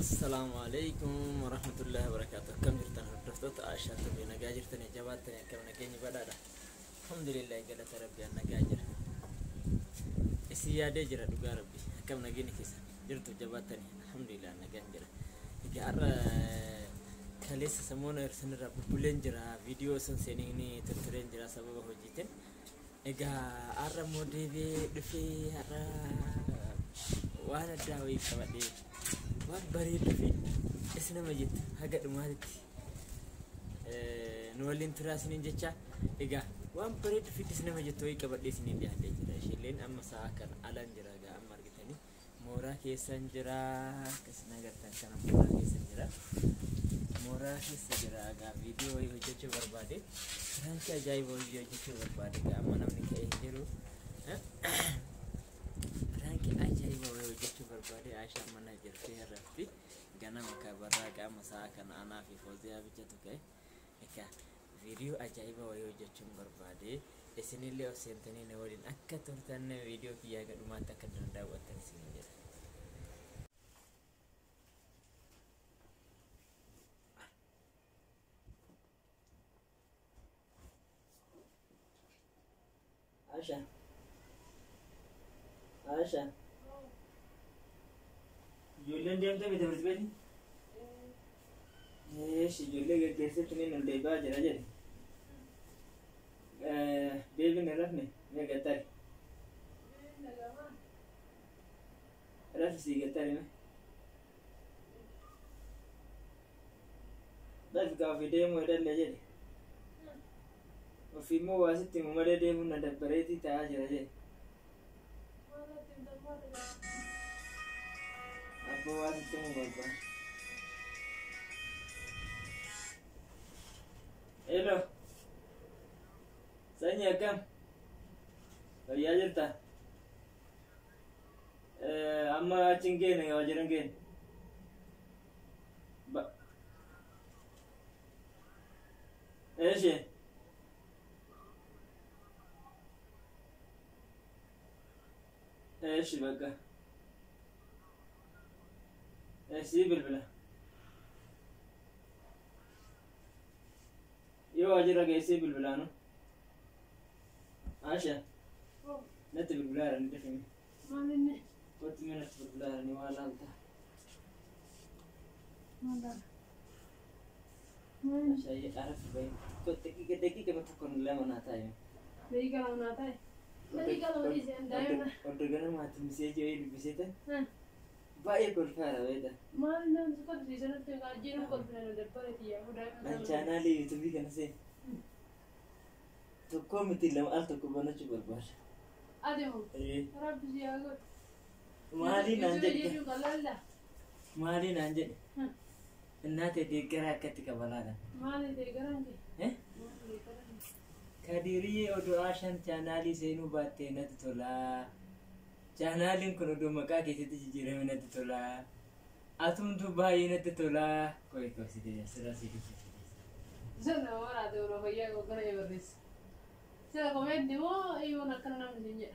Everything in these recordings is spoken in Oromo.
Assalamualaikum warahmatullahi wabarakatuh. Kam jirtan hordoftoota Aashaa TV nagaa jirtanii jabaattanii akkam nageenyi badhaadha. Alhamdulillah galata rabbi nagaa jira. Isi yaadee jira dhugaa rabbi akkam nageenyi keessa jirtu jabaattanii alhamdulillah nagaa jira. Egaa kaleessa samoona irsinirra bubbuleen jira viidiyoo san seenii turtureen jira sababa hojiitiin. Egaa arra modeebee dhufee arra waan addaa wayii qabadhee waan bareedu fi isna majid haga dhumaatti nu waliin turaasiniin jecha egaa waan bareedu fi isna majid wayii qabadhee isiniin dhiyaatee jira. Ishilleen amma sa'a kan alan jira egaa amma argitanii mooraa keessan jira akkasina agartan kana mooraa keessan jira mooraa keessa jira egaa viidiyoo wayii hojjechuu barbaade karaanchi ajaa'iba wayii hojjechuu barbaade egaa amma namni ka'ee jiru ajaiba wayii hojjechuu barbaade Aashaa mana jirtee irratti ganama kabarraa qaama sa'a kana anaa fi Fooziyaa bichatu ka'e egaa viidiyoo ajaiba wayii hojjechuun barbaade isinillee of seentanii na waliin akka turtan viidiyoo kiyyaa gadhumaatti akka daawwattan isin jedha. Aashaa Julian dia tu betul betul ni. Si Julian kerja tu ni nanti baca aja. Baby neraf ni, ni getar. Raf si getar ni. Dah kau video mu dah leje. Film mu wasit mu ada dia mu nanti berarti tak aja. Apa wasit tu mu berapa? Hello. Saya kam. Ya cerita. Amma cingke ni wajar cingke. Sih. Sih baga. Sih berbela. Yo aja lagi sih berbela no. Aashaa. Nanti berbela ni deh ni. Mana ni? Kau tu mana berbela ni wala anta. Mana? Mana? Saya araf baik. Kau teki kamu tu kon lama nata ya. Dari kalau nata. Dari kalau ni sendiri mana? Order kan mati mesti je ini bisa tu. Baik berfara beda. Mana suka di sana tu ngaji nak kau pernah ada pergi ya? Udah. Rencana li itu bikin sih. Tu kau mesti lam al tu kau mana cuba buat. Ada mu. Rabi siaga. Mali nanti. Jadi juga lalla. Mali nanti. Nanti digerak ketika balada. Mali digerak ni. Kadiri odo Aashaan channel seenu batte natti tola. Channelin kun odo maqaa keessatti jijjiirame natti tola. Atumtu baay'ee natti tola. Koi sidi sira sidi. Sana orang ada orang kaya kau kena everis. Saya komen demo, ibu nak kena nama dia.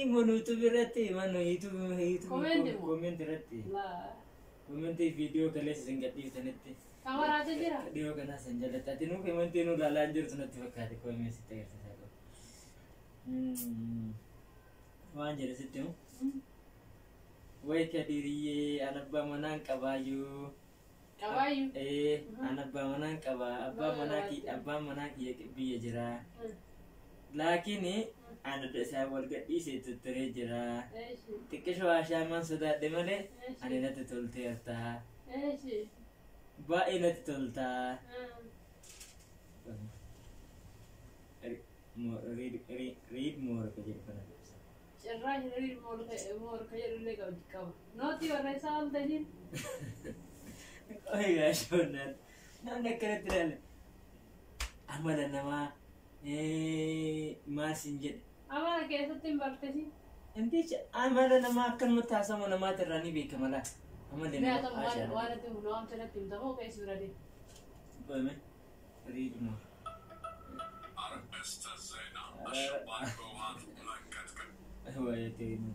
Monu tu berarti mana itu Komen berarti. Lah. Komen tu video kalian singkat di internet. Kamar aja jira. Dia kena senjata. Tadi nu komen tu nu lalanjur tu nanti pakai di komen mesti terus aku. Wan jadi situ. Wai kadiri anak bamanang kabayu. Kawayu. Anak bamanang abba manaki ya biya jira. Lakini anak saya warga di situ terjera. Tikisho Aashaa man sudah demale. Ane nanti tulte arta. Ba ina tulta. Read more kerja pada. Cerah read more kaya dulu kau. Noti orang sal tadi. Oh iya sonar. Nanda kena terang. Amala nama masinjet. Amala kayak setim berarti. Nanti amala nama akan mutasa mau nama terani bika malah. Amala Nah, nama Aashaa. warna tu nom cina tim tahu kayak sudah di. Boleh? Read more. هو يتين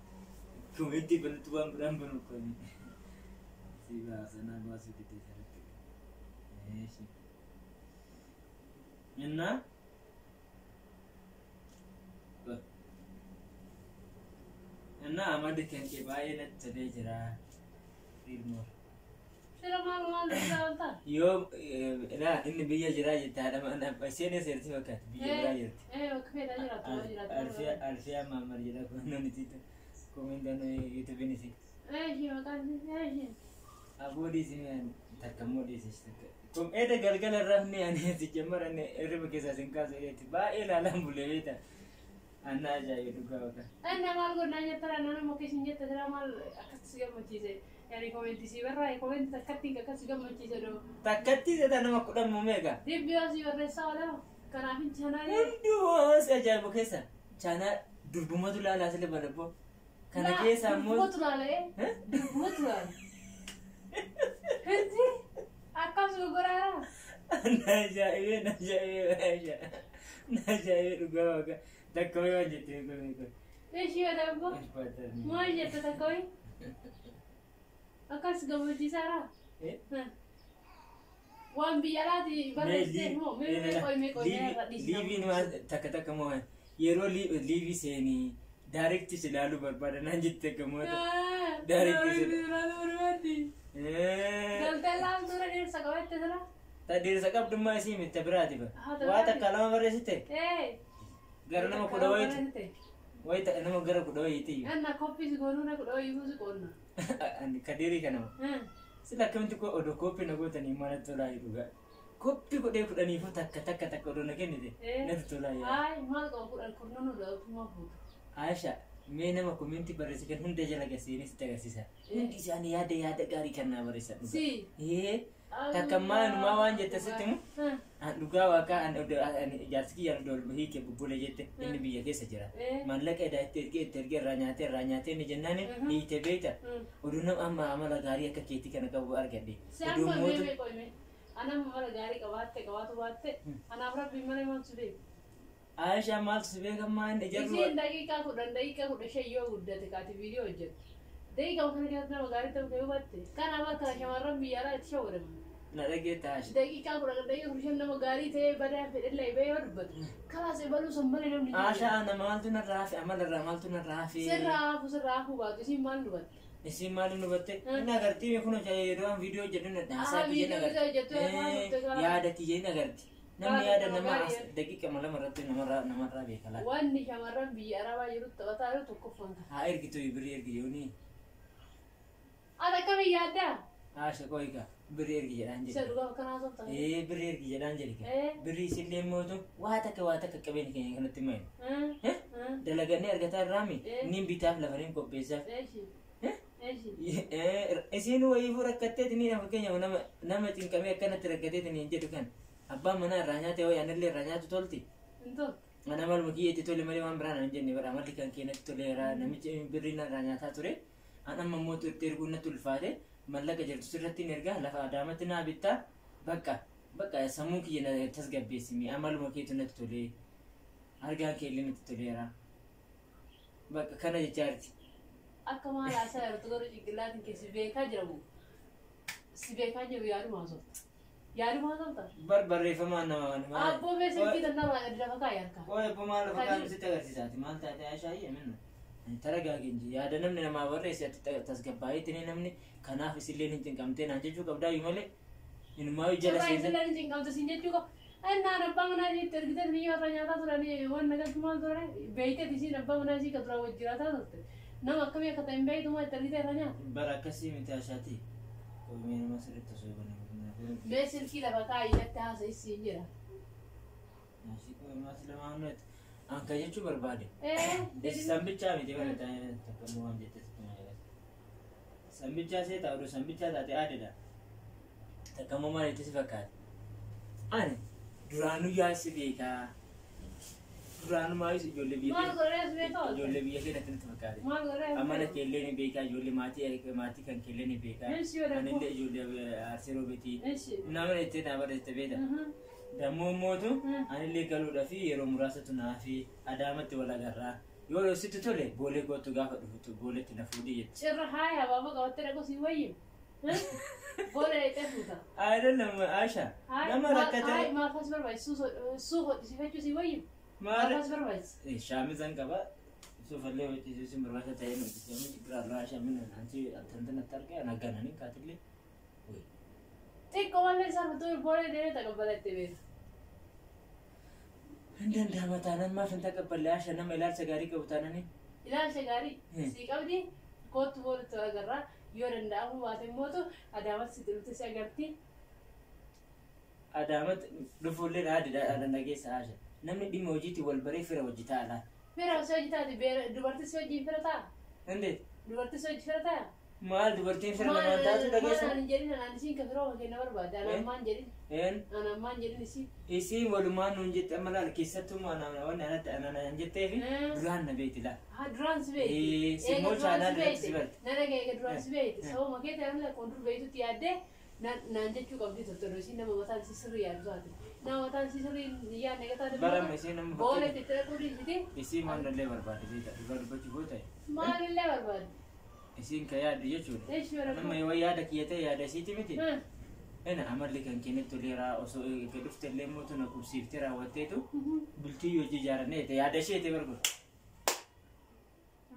كوميدي بالتوام برام بنوكوني Siba sana basu di desa itu. Sih. Inna. Inna amadi kan ke bayi na tade jira. Ilmu. Sila malu ta. Yo na inni biya jira jita da mana pasene serti wakat biya jira jita. Kafeda jira to jira. Alfia mamar jira ko non itu. Komendano itu benisi. Shi makan shi. Abu di sini terkamu di sini. Kom ada gal-gal rahni ane si jamar ane erbe kesa singkas itu. Ba alam boleh itu. Anna aja itu gawaka. Anda malu nanya tera nana mau kisahnya tera mal akas juga mau cise. Yani komenti si berra, komenti takati kakas juga mau cise do. Takati saya nama kuda mumega. Dia biasa si berra salah. Karena fin chana ya. Aduh, aja bukesa. Chana durbuma tu lala sele barabo. Karena kesa mo. Durbuma tu lala eh. Durbuma tu lala. Henti. Akas gugurara. Naja gawaka. Takoi aja tu ko. Shi ada apa? Mau aja takoi. Akas gamu cisara. Wan biara di bareste mo. Me koi Livi no takataka mo. Yero livi seni. Direct selalu berbada nanjit kamu. Direct selalu. Galtelan dura dir sakawet tera. Tadi sakap dumma sih minta berarti ba. Wata kalama beresite. Gara nama kuda wait tak nama gara kuda wait itu. Anna kopi segonu na kuda ibu segonu. Andi kadiri kan nama. Sila kami tu ko odo kopi na gota ni mana tu lah itu ga. Kopi ko dia kuda ni fu tak odo na kene de. Na tu lah ya. Ai mal ko kuda kurnono da tuma fu. Aisha, me nama komenti berisikan hunde jala sini setaga sisa. Hundi sani ada gari kan na berisa. Si. Kakaman mawan jeta setimu. Duga waka an jarski yang dol bahi ke bubule jete ini biya ke sajara. Malak ada terge ranyate ni jennane ni tebeta. Uduna amma amala gari ka keti kana ka buar gade. Udu moto. Ana amala gari ka watte. Ana abra bimane man sube. Aisha mal sube ka man de jaru. Isi dakika kuda shayyo gudda te ka video je. Dei ka kana ka gari ta ke watte. Kana ba ka shamaran biyara shawara. Nalagi tash. Dakika kuda dei rushan nama gari te bada fedel lay bay warbat. Kala se balu sambale nam. Aisha ana mal tu na rafi amala mal tu na rafi. Sirrafu ba tu si mal nubat. Isi mal nubatte. Ina garti me kuno jaye ram video jedun na dasa ki na garti. Ya ada ki na garti. Namni ada nama dakika malam ratu nama rabi kala. Wani shamaran biyara ba yurut tawaru to kufanga. Air gitu ibri yoni. Ada kami yada. Aisha koi ka. Berir ki jalan jadi. Seruga kana sota. Berir ki jalan jadi ka. Beri sille mo tu wata ka kaben ki kana timain. Dalagane argata rami. Nim bitaf la farin ko pesa. Esinu wa ifura katte ni na kenya nama tin kami kana terkate ni jadi kan. Abba mana ranya te o yanelle ranya tu tolti. Ento. Mana mal mugi ti tole mali man brana jenni bara mal kan kena tolera nami birina ranya ta ture. Ana mamotu terguna tulfade. Malaka jirtu sirratti nerga lafa adamatina bitta bakka samu kiyena tasgabbesimi amal makitu natule arga kelin tulera bakka kana jecharti akama la sa to goro jigilatin ke sibeka jiramu sibeka jiru yaru maso ta barbarre fama na abbo me sirki tanna ba da faka yanka oy pama la faka sita garti sati malta ta shayi minna taragaginji yaada namni nama barreesse ati tasgabbaa'eetiin namni kanaaf isilleen hin cinqamteen aan jechuu qabdaa male inumaa jala isilleen hin cinqamte sin jechuu qaba annaan abbaa manaa isiitti ergite ni warra nyaataa turanii waan nagatti maal ture beeyteet isiin abbaa manaa isii ka dura wajji jiraataa turte nama akkamii akka ta'e hin beeytumaa itti ergite irra nyaata bara akkasii miti ashaati qoomee nama sirriitti osoo mee silkii lafa kaayinatti haasa isiin jira naashii qoomaas lamaa hundeeti anka jechuu barbaade sambichaa miti bara takkamuu waan jette sambichaa see ta'u sambichaa taate aadedha takkamuu maal itti si fakkaate ani duraanuu yaasi beekaa duraanuu maayis ijoollee biyya keenyatti natti fakkaate amana keellee ni beekaa ijoollee maatii kan keellee ni beekaa anillee ijoollee arsee roobetii namni itti naa barreessite beeda dammoo mootu anillee galuudha fi yeroo muraasatu naa fi adaamatti wal agarraa yoo sitti tole boolee gootu gaafa dhufutu booleetti na fuudhii jetti. Cirra haaya baaba qabattee dhaqu si wayyu. Booda eeguuta. Ayidallam Aisha. Nama rakkate. Ay maafas barbaachis suufa hodhisifachuu si wayyu. Maafas barbaachis. Shaamizan qaba. Suufallee hojii si barbaachisa ta'ee nuti seemu jibiraallee Aisha mina anti tantan tarqee anagananii kaatilee. Xiqqoo wallee isaa fuuldura booda deemee taqabbalattee beeku. Danda'ama taanaan maaf hin taqabballe Aisha nama ilaalcha gaarii qabu taananii. Ilaalcha gaarii si qabdi kootu boodatti agarraa. Yoo danda'amu baate mootu Adaamat si dhufte si agarti. Adaamat dhufuullee dhaadhi nageessa Aisha. Namni dhimma hojiitti wal baree fira hojii taa'ala. Fira si hojii taate dubartii si hojii fira ta'a. Indeet. Dubartii si hojii fira ta'a. Maal dubartiin fira namaa taatu dhageessa. Maal hin jedhin anaan isiin kan firoo kenna barbaade anammaan jedhin. Anammaan jedhin isiin. Isiin walumaan nuun jette amma laal keessattuu wanni anatti anaan jettee fi duraan na beekti laal. Duraan si beekti. Simmoo caalaa duratti si beekti. Nana eega duraan si beekti. Sababa makee ta'an lakkoon dur beektutti yaaddee naan jechuu qabdi tortoroo isiin nama mataan si sirrii yaadu taate. Nama mataan si sirrii yaadne gataa dabala. Barama isiin nama bakkee. Boola itti dhaquu dhiisite. Isiin maalillee barbaade dhugaa dubbachuu goota. Maalillee barbaade. Isiin ka yaaddu jechuudha. Nama yoo yaada kiyyatee yaada isiiti miti. Ena amalli kan kennetti toleeraa osoo eega dhufte illee mootu na kubsiiftee raawwatteetu bultii yoo ijaarannee yaada isheeti barbaadu.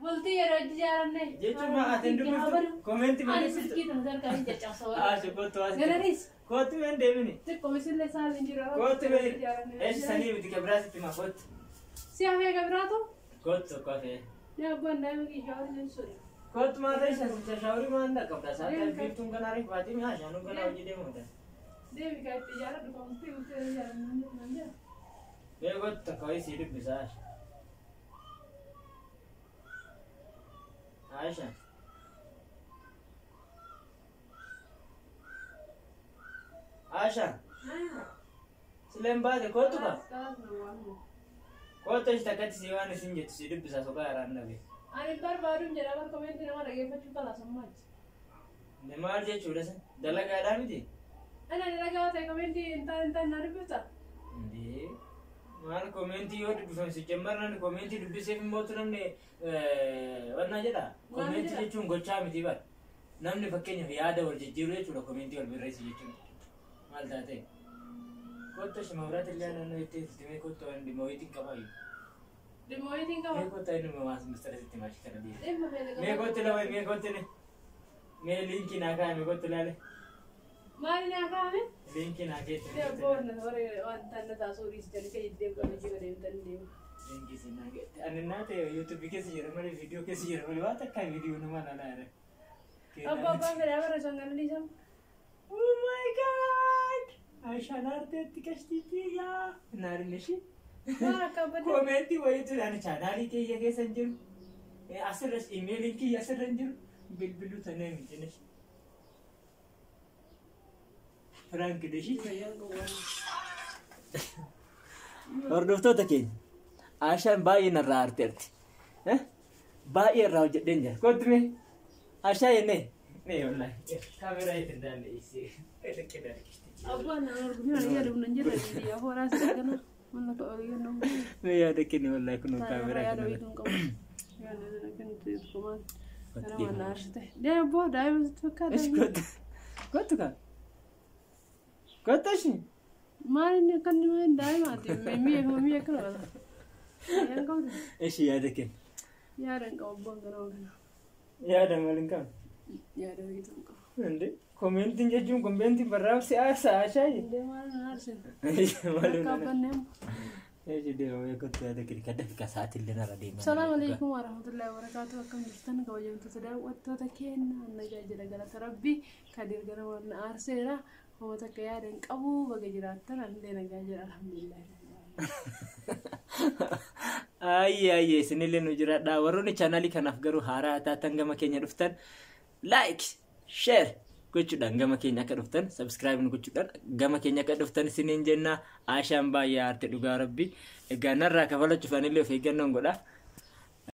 Bultii yeroo ijaarannee. Jechuun maatiin dubbiftu koomenti malee. Ani silkii kan gargaarin jeccaasa waliin. Kootu as. Galanis. Kootu meen deemini. Xiqqoo misillee isaan hin jiru. Kootu meen. Eessi sanii miti gabiraasitti maa kootu. Si hafee gabiraatu? Kootu tokko hafee. Yaa abbaan daa'ima kiyyaa hin sori. Kootu maal reessa shaaworii maan dhaqqabda saataan biiftuun kanaa riif baatii mi'aa shaanuun kanaa hojii deemudha. Deemi kaa itti ijaaradhu kan murtii murtee ijaarannu nan jira. Mee kootu takka wayii sii dubbisaa. Aisha. Aisha. Sileen baate kootu ka? Kootu ishi takkatti sii waan isin jettu sii dubbisaa soqaa yaraan dhabe. Ani barbaaduun jedha bara koomenti nama dhageeffachuu kala sammaachi. Ne maal jechuudha san? Dalagaadhaa miti? Ana dalagaa ta'e koomenti intaan na dubbifta? Ndee. Maal koomenti yoo dubbifamsi jammarran koomenti dubbiseef immootu namni wannaa jedha. Koomenti jechuun gochaa miti bara. Namni fakkeenyaaf yaada wal jijjiiru jechuudha koomenti wal birreessi jechuudha. Maal taatee? Kottu shimawraati illee naannoo itti himee kottu waan dhimma wayiitiin qabaayu. Dhimma wayiitiin qabaa? Mee kottu inni maas mistarasitti maashi kana dhiyeessu. Mee kottu lama mee kottu ni. Mee liinkii naa kaa'ame kottu laale. Maali naa kaa'ame? Liinkii naa keessa. Boonna waree waan tanna taasoo dhiisi jalli kan itti deemu qabee jiba deemtan deemu. Liinkii si naa keessa. Ani naa ta'e yuutuubii keessa jira malee viidiyoo keessa jira malee waan takkaa viidiyoo nama laalaa jira. Abbaa fedhaa bara sangaan dhiisamu. Oh my god! Aishaan arteetti kashtiitii yaa. Naarin ishii. Koomenti wayiituudhaan chaanaalii kiyya keessa hin jiru. Asirras imeeliin kiyya asirra hin jiru. Bilbiluu tanee miti nishi. Frank deshi. Hordoftoota keenya. Aishaan baay'ee narraa arteerti. Baay'ee irraa hojjedheen jira. Kootu mee? Aishaa jennee? Nee wallaahi. Kaameraa itti hin dandeenye. Abbaan na arguu ni yaadu nan jira yaa horaa sagana mana ko ariyo no me yaada kini wallahi kuno kamera yaada wi kun qabu yaada na kan te kuma ana mana ashte de bo dai tukka da gotuka gotashi mari ne kan ni dai ma te mi kan wala yan ko eshi yaada kini yaada ko bangaro yaada malin kan yaada wi kun qabu ande komentin jechuun komentin barraaf siyaasa ashaayi. Deemaan naarsin. Maluun kabannem. Eeji deemaa kottu yaada kiri kadda fika sa'aatillee nara deemaa. Salaamu alaykum warahmatullahi wabarakatuh. Akkam jirtan kabajamtoota daawwattoota keenya nagaa jira galata rabbii kadir gara waan aarseera hoota akka yaadan qabu baga jiraattan allee nagaa jira alhamdulillah. Ayyee isinillee nu jiraadha warroonni chaanaalii kanaaf garuu haaraa taatan gama keenya dhuftan like share gochuudhaan gama keenya akka dhuftan subscribe gochuudhaan gama keenya akka dhuftan isiniin jenna Aishaan baay'ee aarte dhugaa rabbii egaa narraa kafalachuuf anillee of eeggannoon godha.